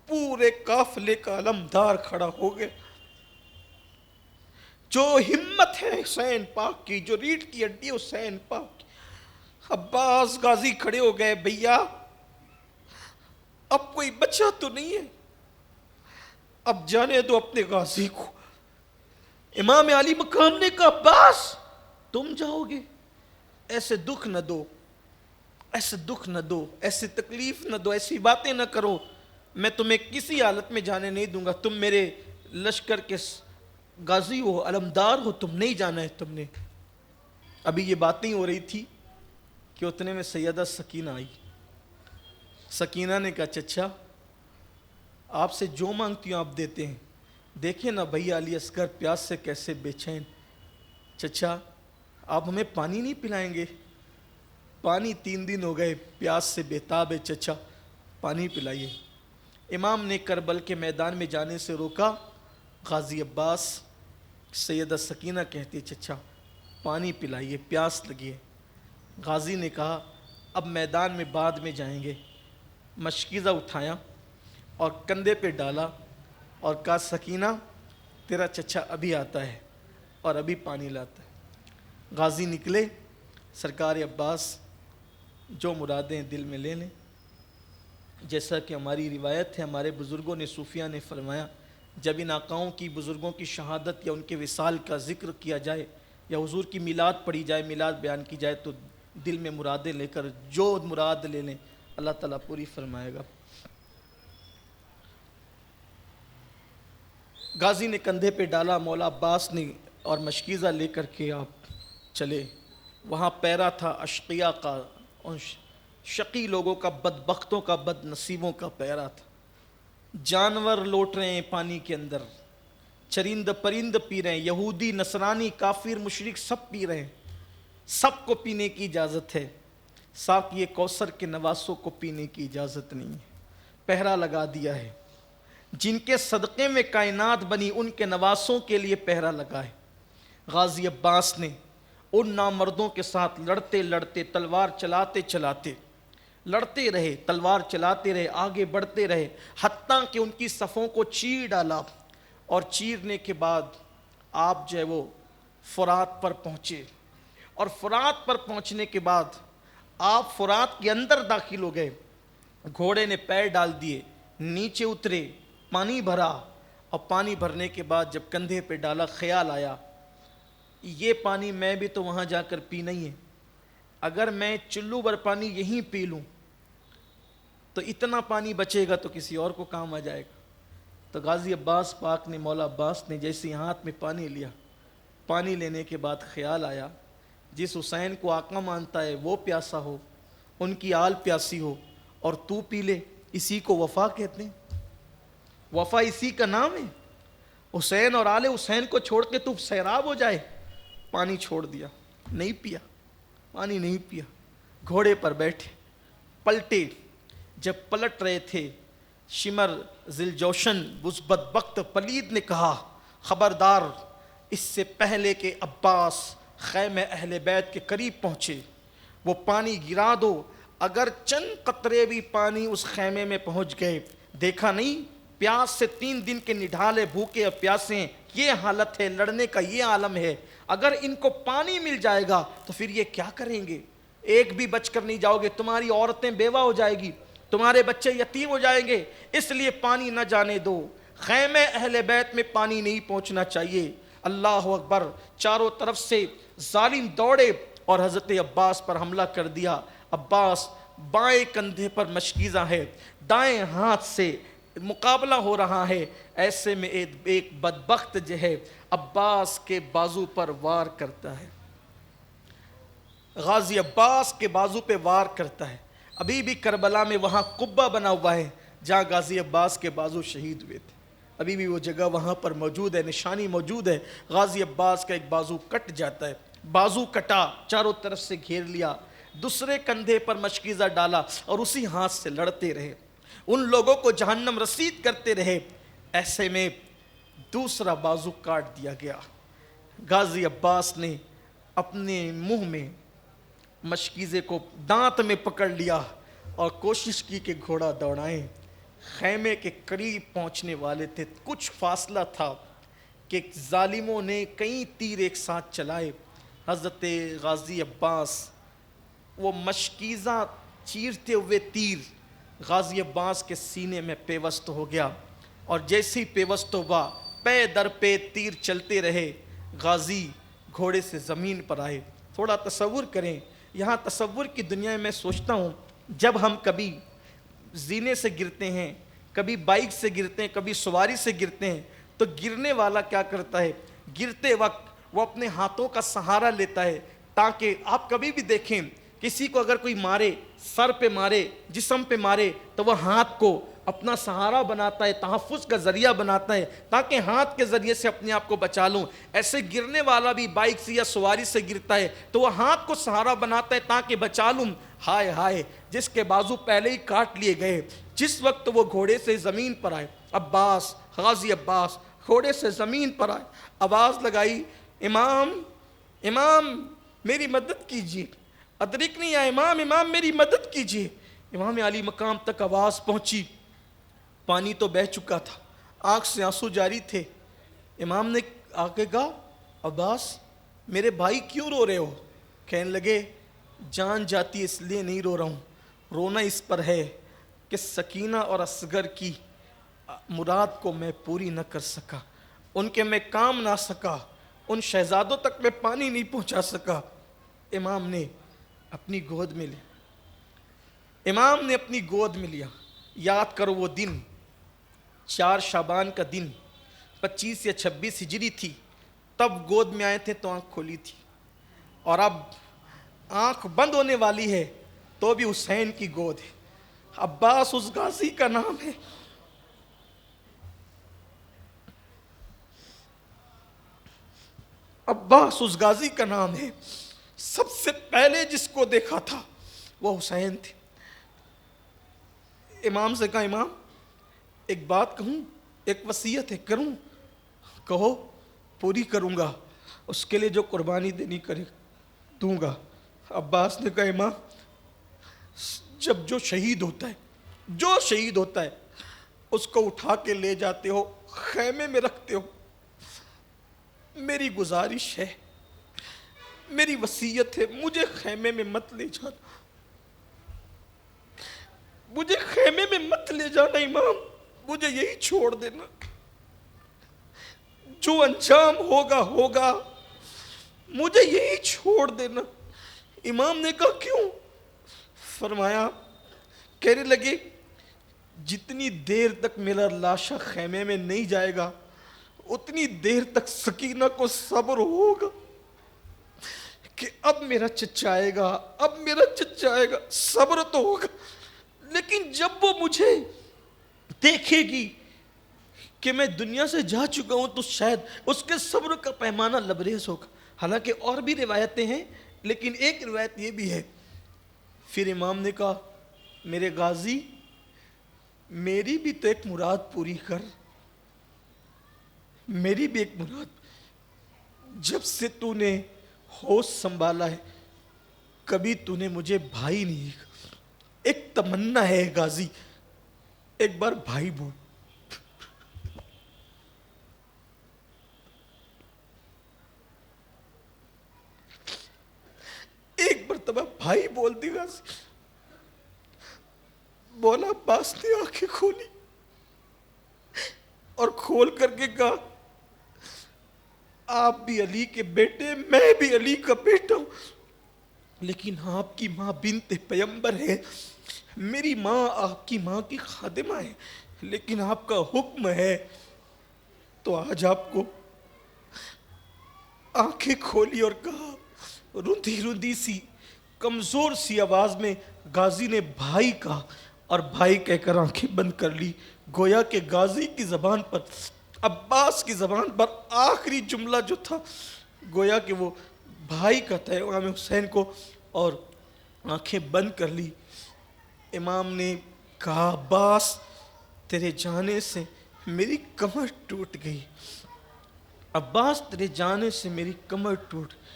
پورے قافلے کا علمدار کھڑا ہو گیا. جو ہمت ہے حسین پاک کی، جو ریڑھ کی ہڈی حسین پاک کی. عباس غازی کھڑے ہو گئے، بھیا اب کوئی بچہ تو نہیں ہے، اب جانے دو اپنے غازی کو. امام علی مقام نے کہا عباس تم جاؤ گے؟ ایسے دکھ نہ دو، ایسے دکھ نہ دو، ایسے تکلیف نہ دو، ایسی باتیں نہ کرو. میں تمہیں کسی حالت میں جانے نہیں دوں گا. تم میرے لشکر کے غازی ہو، علمدار ہو، تم نہیں جانا ہے تم نے. ابھی یہ باتیں ہو رہی تھی کہ اتنے میں سیدہ سکینہ آئی. سکینہ نے کہا چچا آپ سے جو مانگتی ہوں آپ دیتے ہیں. دیکھیں نا بھائی علی اصغر پیاس سے کیسے بے چین. چچا آپ ہمیں پانی نہیں پلائیں گے؟ پانی 3 دن ہو گئے، پیاس سے بےتاب ہے چچا، پانی پلائیے. امام نے کربل کے میدان میں جانے سے روکا. غازی عباس، سیدہ سکینہ کہتی چچا پانی پلائیے، پیاس لگی ہے. غازی نے کہا اب میدان میں بعد میں جائیں گے. مشکیزہ اٹھایا اور کندھے پہ ڈالا اور کہا سکینہ تیرا چچا ابھی آتا ہے اور ابھی پانی لاتا ہے. غازی نکلے. سرکار عباس جو مرادیں دل میں لے لیں. جیسا کہ ہماری روایت ہے، ہمارے بزرگوں نے صوفیہ نے فرمایا جب ان آقاؤں کی بزرگوں کی شہادت یا ان کے وصال کا ذکر کیا جائے یا حضور کی میلاد پڑھی جائے، میلاد بیان کی جائے، تو دل میں مرادیں لے کر جو مراد لے لیں اللہ تعالیٰ پوری فرمائے گا. غازی نے کندھے پہ ڈالا، مولا عباس نے، اور مشکیزہ لے کر کے آپ چلے. وہاں پیرا تھا اشقیاء کا، اور شقی لوگوں کا، بدبختوں کا، بد نصیبوں کا پیرا تھا. جانور لوٹ رہے ہیں پانی کے اندر، چرند پرند پی رہے ہیں، یہودی نصرانی کافر مشرک سب پی رہے ہیں. سب کو پینے کی اجازت ہے، ساقی کوثر کے نواسوں کو پینے کی اجازت نہیں ہے. پہرا لگا دیا ہے. جن کے صدقے میں کائنات بنی ان کے نواسوں کے لیے پہرا لگا ہے. غازی عباس نے ان نامردوں کے ساتھ لڑتے لڑتے، تلوار چلاتے چلاتے لڑتے رہے، تلوار چلاتے رہے، آگے بڑھتے رہے، حتیٰ کہ ان کی صفوں کو چیر ڈالا. اور چیرنے کے بعد آپ جو ہے وہ فرات پر پہنچے. اور فرات پر پہنچنے کے بعد آپ فرات کے اندر داخل ہو گئے. گھوڑے نے پیر ڈال دیے، نیچے اترے، پانی بھرا. اور پانی بھرنے کے بعد جب کندھے پہ ڈالا خیال آیا یہ پانی میں بھی تو وہاں جا کر پینا ہی ہے. اگر میں چلو بھر پانی یہیں پی لوں تو اتنا پانی بچے گا تو کسی اور کو کام آ جائے گا. تو غازی عباس پاک نے، مولا عباس نے جیسے ہاتھ میں پانی لیا، پانی لینے کے بعد خیال آیا جس حسین کو آقا مانتا ہے وہ پیاسا ہو، ان کی آل پیاسی ہو، اور تو پی لے، اسی کو وفا کہتے ہیں. وفا اسی کا نام ہے. حسین اور آل حسین کو چھوڑ کے تو سیراب ہو جائے. پانی چھوڑ دیا، نہیں پیا، پانی نہیں پیا. گھوڑے پر بیٹھے، پلٹے. جب پلٹ رہے تھے شمر ذل جوشن اس بدبخت پلید نے کہا خبردار، اس سے پہلے کہ عباس خیمہ اہل بیت کے قریب پہنچے وہ پانی گرا دو. اگر چند قطرے بھی پانی اس خیمے میں پہنچ گئے، دیکھا نہیں پیاس سے 3 دن کے نڈھالے بھوکے اور پیاسے، یہ حالت ہے، لڑنے کا یہ عالم ہے. اگر ان کو پانی مل جائے گا تو پھر یہ کیا کریں گے؟ ایک بھی بچ کر نہیں جاؤ گے، تمہاری عورتیں بیوہ ہو جائے گی، تمہارے بچے یتیم ہو جائیں گے. اس لیے پانی نہ جانے دو. خیمہ اہل بیت میں پانی نہیں پہنچنا چاہیے. اللہ اکبر. چاروں طرف سے ظالم دوڑے اور حضرت عباس پر حملہ کر دیا. عباس بائیں کندھے پر مشکیزہ ہے، دائیں ہاتھ سے مقابلہ ہو رہا ہے. ایسے میں ایک بدبخت جو ہے عباس کے بازو پر وار کرتا ہے. غازی عباس کے بازو پہ وار کرتا ہے. ابھی بھی کربلا میں وہاں قبہ بنا ہوا ہے جہاں غازی عباس کے بازو شہید ہوئے تھے. ابھی بھی وہ جگہ وہاں پر موجود ہے، نشانی موجود ہے. غازی عباس کا ایک بازو کٹ جاتا ہے. بازو کٹا، چاروں طرف سے گھیر لیا، دوسرے کندھے پر مشکیزہ ڈالا اور اسی ہاتھ سے لڑتے رہے، ان لوگوں کو جہنم رسید کرتے رہے. ایسے میں دوسرا بازو کاٹ دیا گیا. غازی عباس نے اپنے منہ میں مشکیزے کو دانت میں پکڑ لیا اور کوشش کی کہ گھوڑا دوڑائیں. خیمے کے قریب پہنچنے والے تھے، کچھ فاصلہ تھا کہ ظالموں نے کئی تیر ایک ساتھ چلائے۔ حضرت غازی عباس، وہ مشکیزہ چیرتے ہوئے تیر غازی عباس کے سینے میں پیوست ہو گیا، اور جیسی پیوست ہوا پے در پے تیر چلتے رہے، غازی گھوڑے سے زمین پر آئے۔ تھوڑا تصور کریں، یہاں تصور کی دنیا میں سوچتا ہوں، جب ہم کبھی زینے سے گرتے ہیں، کبھی بائک سے گرتے ہیں، کبھی سواری سے گرتے ہیں، تو گرنے والا کیا کرتا ہے؟ گرتے وقت وہ اپنے ہاتھوں کا سہارا لیتا ہے، تاکہ آپ کبھی بھی دیکھیں کسی کو اگر کوئی مارے، سر پہ مارے، جسم پہ مارے، تو وہ ہاتھ کو اپنا سہارا بناتا ہے، تحفظ کا ذریعہ بناتا ہے، تاکہ ہاتھ کے ذریعے سے اپنے آپ کو بچا لوں۔ ایسے گرنے والا بھی بائک سے یا سواری سے گرتا ہے تو وہ ہاتھ کو سہارا بناتا ہے تاکہ بچا لوں۔ ہائے ہائے، جس کے بازو پہلے ہی کاٹ لیے گئے، جس وقت وہ گھوڑے سے زمین پر آئے، عباس، غازی عباس گھوڑے سے زمین پر آئے، آواز لگائی، امام امام میری مدد کیجیے، ادرکنی یا امام، امام میری مدد کیجیے۔ امام علی مقام تک آواز پہنچی، پانی تو بہہ چکا تھا، آنکھ سے آنسو جاری تھے۔ امام نے آگے کہا، عباس میرے بھائی کیوں رو رہے ہو؟ کہنے لگے، جان جاتی اس لیے نہیں رو رہا ہوں، رونا اس پر ہے کہ سکینہ اور اصغر کی مراد کو میں پوری نہ کر سکا، ان کے میں کام نہ سکا، ان شہزادوں تک میں پانی نہیں پہنچا سکا۔ امام نے اپنی گود میں لیا، امام نے اپنی گود میں لیا۔ یاد کرو وہ دن 4 شعبان کا دن، 25 یا 26 ہجری تھی، تب گود میں آئے تھے تو آنکھ کھولی تھی، اور اب آنکھ بند ہونے والی ہے تو بھی حسین کی گود ہے۔ عباس اس غازی کا نام ہے۔ عباس اس غازی کا نام ہے۔ سب سے پہلے جس کو دیکھا تھا وہ حسین تھے۔ امام سے کہا، امام ایک بات کہوں، ایک وصیت ہے، کروں؟ کہو، پوری کروں گا، اس کے لیے جو قربانی دینی کرے دوں گا۔ عباس نے کہا، امام جب جو شہید ہوتا ہے اس کو اٹھا کے لے جاتے ہو، خیمے میں رکھتے ہو، میری گزارش ہے، میری وصیت ہے، مجھے خیمے میں مت لے جانا، مجھے خیمے میں مت لے جانا امام، مجھے یہی چھوڑ دینا، جو انجام ہوگا، مجھے یہی چھوڑ دینا۔ امام نے کہا، کیوں؟ فرمایا، کہنے لگے، جتنی دیر تک میرا لاشا خیمے میں نہیں جائے گا اتنی دیر تک سکینہ کو صبر ہوگا کہ اب میرا چچا آئے گا، صبر تو ہوگا، لیکن جب وہ مجھے دیکھے گی کہ میں دنیا سے جا چکا ہوں تو شاید اس کے صبر کا پیمانہ لبریز ہوگا۔ حالانکہ اور بھی روایتیں ہیں، لیکن ایک روایت یہ بھی ہے۔ پھر امام نے کہا، میرے غازی میری بھی تو ایک مراد پوری کر، میری بھی ایک مراد۔ جب سے تو نے ہوش سنبھالا ہے کبھی تو نے مجھے بھائی نہیں کہا، ایک تمنا ہے غازی، ایک بار بھائی بول۔ ایک مرتبہ بھائی بول دی غازی۔ بولا، عباس نے آنکھیں کھولی اور کھول کر کے کہا، آپ بھی علی کے بیٹے، میں بھی علی کا بیٹا ہوں، لیکن آپ کی ماں بنت پیغمبر ہے، میری ماں آپ کی ماں کی خادمہ ہے، لیکن آپ کا حکم ہے تو آج آپ کو آنکھیں کھولی اور کہا، رندی سی کمزور سی آواز میں غازی نے بھائی کہا، اور بھائی کہہ کر آنکھیں بند کر لی۔ گویا کہ غازی کی زبان پر، عباس کی زبان پر آخری جملہ جو تھا گویا کہ وہ بھائی کہتا ہے امام حسین کو، اور آنکھیں بند کر لی۔ امام نے کہا، عباس تیرے جانے سے میری کمر ٹوٹ گئی، عباس تیرے جانے سے میری کمر ٹوٹ گئی۔